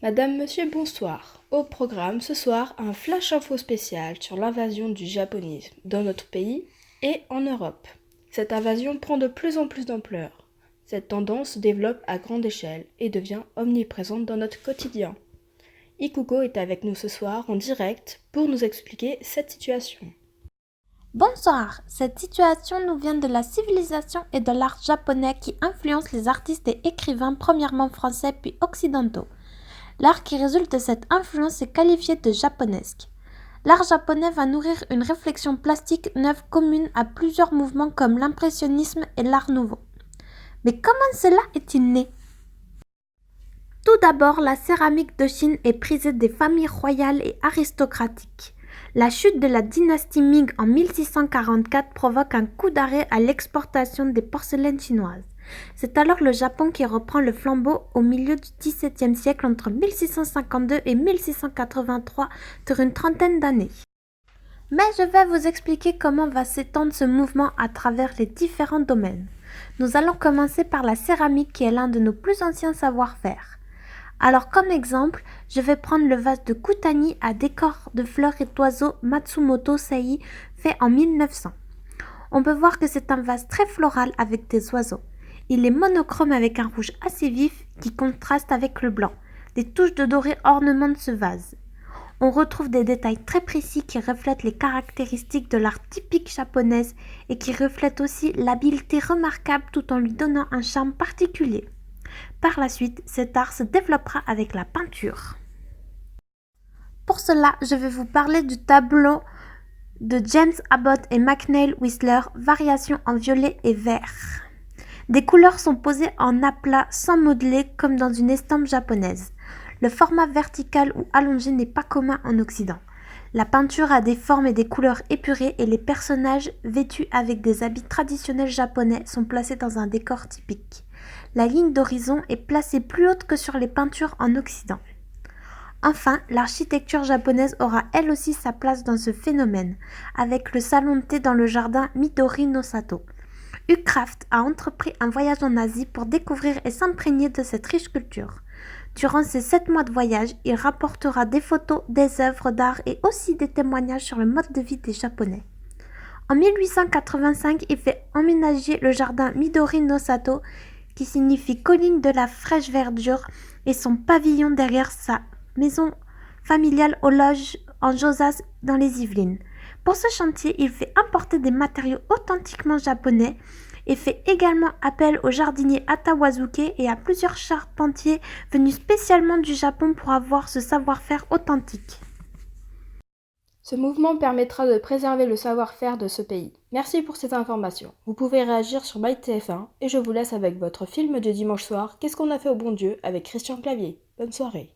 Madame, Monsieur, bonsoir. Au programme ce soir, un flash info spécial sur l'invasion du japonisme dans notre pays et en Europe. Cette invasion prend de plus en plus d'ampleur. Cette tendance se développe à grande échelle et devient omniprésente dans notre quotidien. Ikuko est avec nous ce soir en direct pour nous expliquer cette situation. Bonsoir, cette situation nous vient de la civilisation et de l'art japonais qui influencent les artistes et écrivains premièrement français puis occidentaux. L'art qui résulte de cette influence est qualifié de japonesque. L'art japonais va nourrir une réflexion plastique neuve commune à plusieurs mouvements comme l'impressionnisme et l'art nouveau. Mais comment cela est-il né ? Tout d'abord, la céramique de Chine est prisée des familles royales et aristocratiques. La chute de la dynastie Ming en 1644 provoque un coup d'arrêt à l'exportation des porcelaines chinoises. C'est alors le Japon qui reprend le flambeau au milieu du XVIIe siècle entre 1652 et 1683 sur une trentaine d'années. Mais je vais vous expliquer comment va s'étendre ce mouvement à travers les différents domaines. Nous allons commencer par la céramique qui est l'un de nos plus anciens savoir-faire. Alors comme exemple, je vais prendre le vase de Kutani à décor de fleurs et d'oiseaux Matsumoto Sei fait en 1900. On peut voir que c'est un vase très floral avec des oiseaux. Il est monochrome avec un rouge assez vif qui contraste avec le blanc. Des touches de doré ornementent ce vase. On retrouve des détails très précis qui reflètent les caractéristiques de l'art typique japonaise et qui reflètent aussi l'habileté remarquable tout en lui donnant un charme particulier. Par la suite, cet art se développera avec la peinture. Pour cela, je vais vous parler du tableau de James Abbott et McNeill Whistler, Variations en violet et vert. Des couleurs sont posées en aplat sans modeler comme dans une estampe japonaise. Le format vertical ou allongé n'est pas commun en Occident. La peinture a des formes et des couleurs épurées et les personnages vêtus avec des habits traditionnels japonais sont placés dans un décor typique. La ligne d'horizon est placée plus haute que sur les peintures en Occident. Enfin, l'architecture japonaise aura elle aussi sa place dans ce phénomène, avec le salon de thé dans le jardin Midori no Sato. Ucraft a entrepris un voyage en Asie pour découvrir et s'imprégner de cette riche culture. Durant ces 7 mois de voyage, il rapportera des photos, des œuvres d'art et aussi des témoignages sur le mode de vie des Japonais. En 1885, il fait emménager le jardin Midori no Sato, qui signifie colline de la fraîche verdure, et son pavillon derrière sa maison familiale aux loges en Josas dans les Yvelines. Pour ce chantier, il fait importer des matériaux authentiquement japonais et fait également appel au jardinier Atawazuke et à plusieurs charpentiers venus spécialement du Japon pour avoir ce savoir-faire authentique. Ce mouvement permettra de préserver le savoir-faire de ce pays. Merci pour ces informations. Vous pouvez réagir sur MyTF1 et je vous laisse avec votre film de dimanche soir Qu'est-ce qu'on a fait au bon Dieu avec Christian Clavier. Bonne soirée.